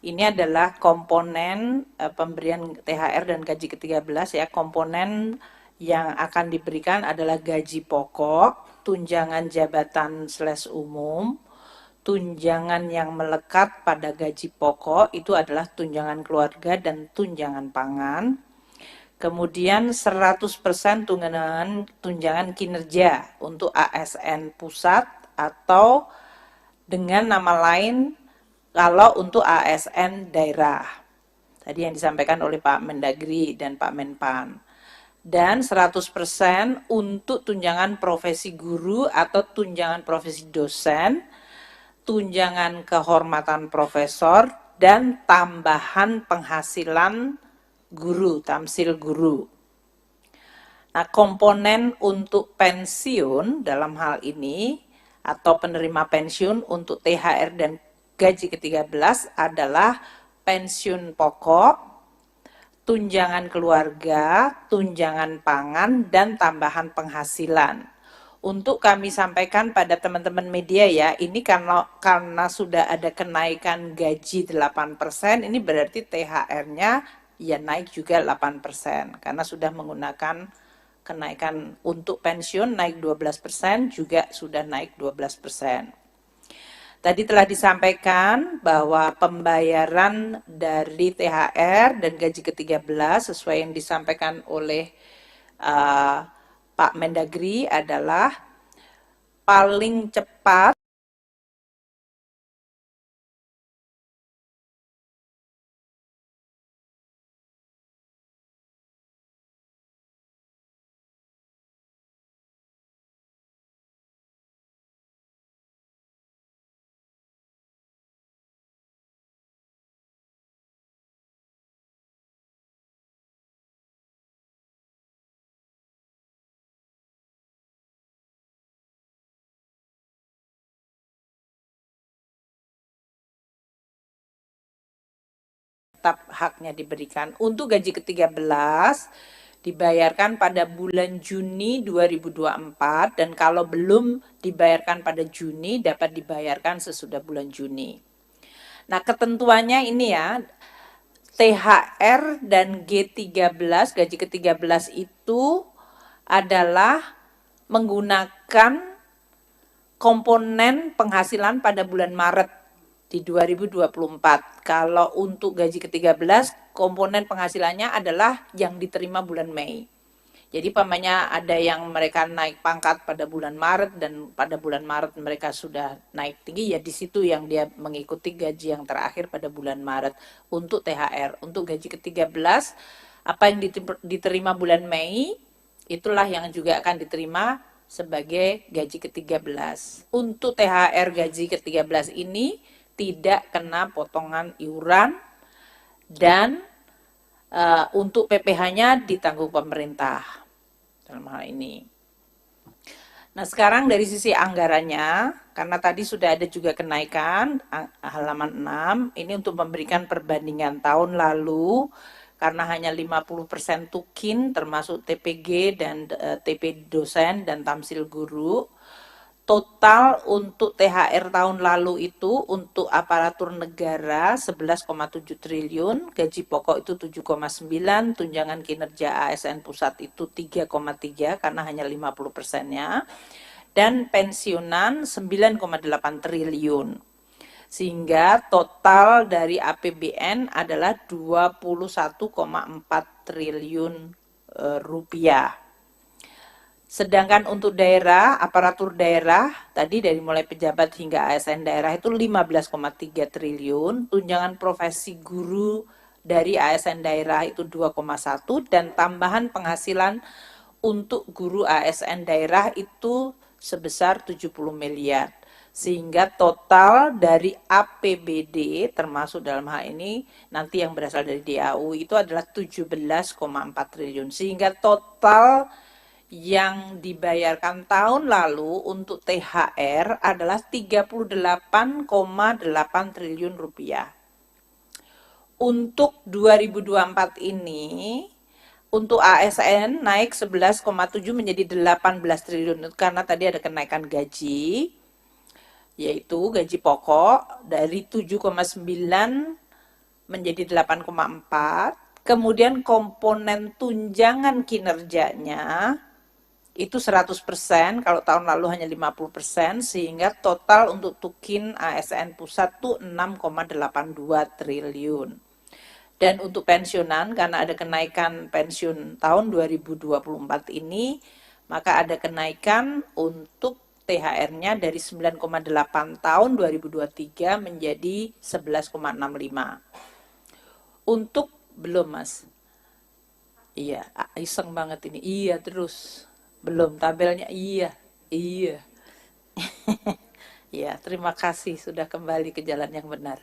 Ini adalah komponen pemberian THR dan gaji ke-13 ya. Komponen yang akan diberikan adalah gaji pokok, tunjangan jabatan slash umum, tunjangan yang melekat pada gaji pokok itu adalah tunjangan keluarga dan tunjangan pangan. Kemudian 100% tunjangan kinerja untuk ASN pusat atau dengan nama lain kalau untuk ASN daerah. Tadi yang disampaikan oleh Pak Mendagri dan Pak Menpan. Dan 100% untuk tunjangan profesi guru atau tunjangan profesi dosen, tunjangan kehormatan profesor, dan tambahan penghasilan guru, tamsil guru. Nah, komponen untuk pensiun dalam hal ini atau penerima pensiun untuk THR dan gaji ke-13 adalah pensiun pokok, tunjangan keluarga, tunjangan pangan, dan tambahan penghasilan. Untuk kami sampaikan pada teman-teman media ya, ini karena sudah ada kenaikan gaji 8%, ini berarti THR-nya ya naik juga 8%, karena sudah menggunakan kenaikan untuk pensiun naik 12%, juga sudah naik 12%. Tadi telah disampaikan bahwa pembayaran dari THR dan gaji ke-13 sesuai yang disampaikan oleh Pak Mendagri adalah paling cepat tetap haknya diberikan. Untuk gaji ke-13 dibayarkan pada bulan Juni 2024 dan kalau belum dibayarkan pada Juni dapat dibayarkan sesudah bulan Juni. Nah, ketentuannya ini ya, THR dan G13, gaji ke-13 itu adalah menggunakan komponen penghasilan pada bulan Maret di 2024. Kalau untuk gaji ke-13, komponen penghasilannya adalah yang diterima bulan Mei. Jadi pamannya ada yang mereka naik pangkat pada bulan Maret dan pada bulan Maret mereka sudah naik tinggi, ya di situ yang dia mengikuti gaji yang terakhir pada bulan Maret untuk THR. Untuk gaji ke-13 apa yang diterima bulan Mei itulah yang juga akan diterima sebagai gaji ke-13. Untuk THR gaji ke-13 ini tidak kena potongan iuran dan untuk PPh-nya ditanggung pemerintah dalam hal ini. Nah, sekarang dari sisi anggarannya, karena tadi sudah ada juga kenaikan halaman 6, ini untuk memberikan perbandingan tahun lalu karena hanya 50% tukin termasuk TPG dan TP dosen dan tamsil guru. Total untuk THR tahun lalu itu untuk aparatur negara 11,7 triliun, gaji pokok itu 7,9, tunjangan kinerja ASN pusat itu 3,3 karena hanya 50%-nya, dan pensiunan 9,8 triliun. Sehingga total dari APBN adalah 21,4 triliun rupiah. Sedangkan untuk daerah, aparatur daerah, tadi dari mulai pejabat hingga ASN daerah itu 15,3 triliun, tunjangan profesi guru dari ASN daerah itu 2,1, dan tambahan penghasilan untuk guru ASN daerah itu sebesar 70 miliar. Sehingga total dari APBD termasuk dalam hal ini nanti yang berasal dari DAU itu adalah 17,4 triliun. Sehingga total yang dibayarkan tahun lalu untuk THR adalah 38,8 triliun rupiah. Untuk 2024 ini, untuk ASN naik 11,7 menjadi 18 triliun karena tadi ada kenaikan gaji, yaitu gaji pokok dari 7,9 menjadi 8,4. Kemudian komponen tunjangan kinerjanya itu 100%, kalau tahun lalu hanya 50%, sehingga total untuk tukin ASN pusat itu 6,82 triliun. Dan untuk pensiunan, karena ada kenaikan pensiun tahun 2024 ini, maka ada kenaikan untuk THR-nya dari 9,8 tahun 2023 menjadi 11,65. Untuk belum, Mas. Iya, iseng banget ini. Iya, terus. Belum tabelnya. Iya. Iya. Ya, terima kasih sudah kembali ke jalan yang benar.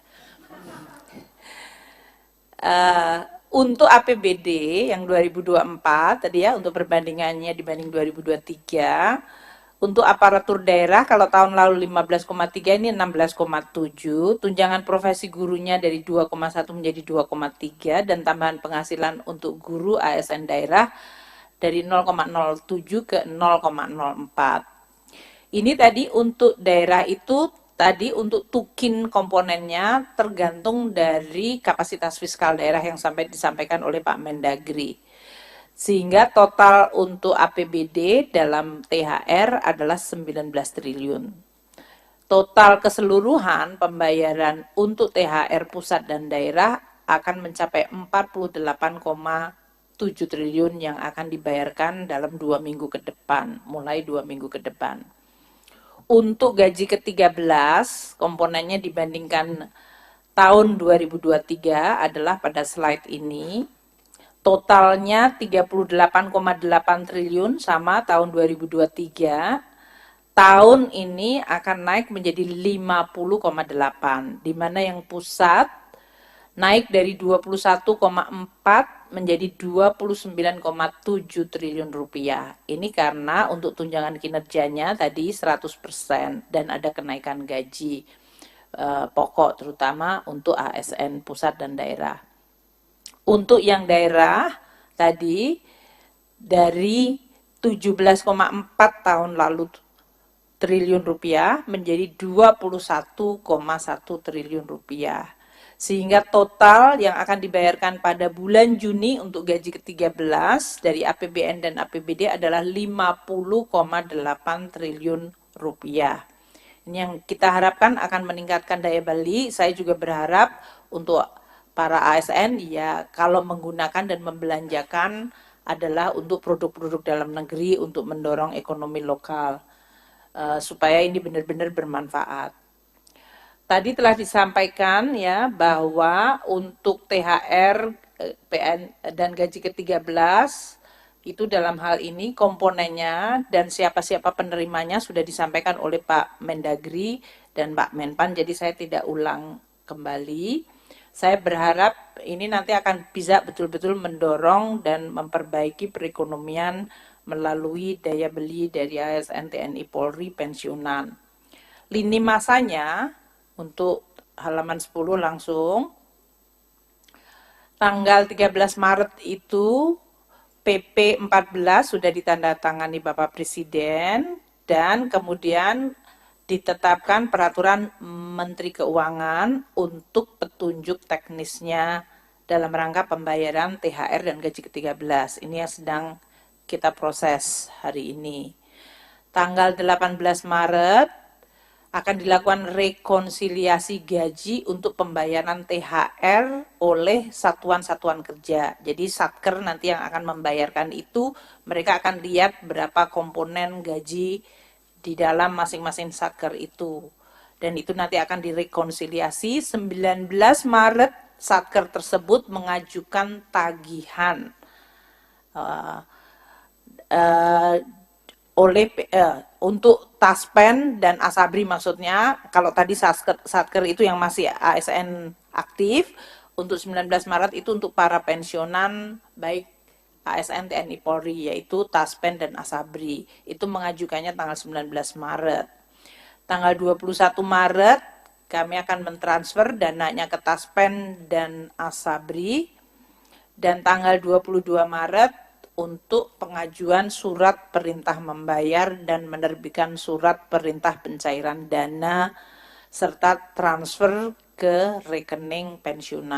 Uh, untuk APBD yang 2024 tadi ya, untuk perbandingannya dibanding 2023, untuk aparatur daerah kalau tahun lalu 15,3, ini 16,7, tunjangan profesi gurunya dari 2,1 menjadi 2,3, dan tambahan penghasilan untuk guru ASN daerah dari 0,07 ke 0,04. Ini tadi untuk daerah itu, tadi untuk tukin komponennya tergantung dari kapasitas fiskal daerah yang sampai disampaikan oleh Pak Mendagri. Sehingga total untuk APBD dalam THR adalah 19 triliun. Total keseluruhan pembayaran untuk THR pusat dan daerah akan mencapai 48,7 triliun yang akan dibayarkan dalam 2 minggu ke depan, mulai 2 minggu ke depan. Untuk gaji ke-13, komponennya dibandingkan tahun 2023 adalah pada slide ini. Totalnya 38,8 triliun sama tahun 2023. Tahun ini akan naik menjadi 50,8, di mana yang pusat naik dari 21,4 menjadi 29,7 triliun rupiah. Ini karena untuk tunjangan kinerjanya tadi 100% dan ada kenaikan gaji pokok terutama untuk ASN pusat dan daerah. Untuk yang daerah tadi dari 17,4 tahun lalu triliun rupiah menjadi 21,1 triliun rupiah. Sehingga total yang akan dibayarkan pada bulan Juni untuk gaji ke-13 dari APBN dan APBD adalah 50,8 triliun rupiah. Ini yang kita harapkan akan meningkatkan daya beli. Saya juga berharap untuk para ASN ya kalau menggunakan dan membelanjakan adalah untuk produk-produk dalam negeri untuk mendorong ekonomi lokal supaya ini benar-benar bermanfaat. Tadi telah disampaikan ya bahwa untuk THR, PN dan gaji ke-13 itu dalam hal ini komponennya dan siapa-siapa penerimanya sudah disampaikan oleh Pak Mendagri dan Pak Menpan, jadi saya tidak ulang kembali. Saya berharap ini nanti akan bisa betul-betul mendorong dan memperbaiki perekonomian melalui daya beli dari ASN, TNI, Polri, pensiunan. Lini masanya untuk halaman 10 langsung. Tanggal 13 Maret itu PP 14 sudah ditandatangani Bapak Presiden dan kemudian ditetapkan peraturan Menteri Keuangan untuk petunjuk teknisnya dalam rangka pembayaran THR dan gaji ke-13. Ini yang sedang kita proses hari ini. Tanggal 18 Maret akan dilakukan rekonsiliasi gaji untuk pembayaran THR oleh satuan-satuan kerja. Jadi Satker nanti yang akan membayarkan itu, mereka akan lihat berapa komponen gaji di dalam masing-masing Satker itu. Dan itu nanti akan direkonsiliasi. 19 Maret Satker tersebut mengajukan tagihan oleh untuk Taspen dan Asabri, maksudnya kalau tadi Satker itu yang masih ASN aktif, untuk 19 Maret itu untuk para pensiunan baik ASN, TNI, Polri, yaitu Taspen dan Asabri. Itu mengajukannya tanggal 19 Maret. Tanggal 21 Maret kami akan mentransfer dananya ke Taspen dan Asabri, dan tanggal 22 Maret untuk pengajuan surat perintah membayar dan menerbitkan surat perintah pencairan dana serta transfer ke rekening pensiunan.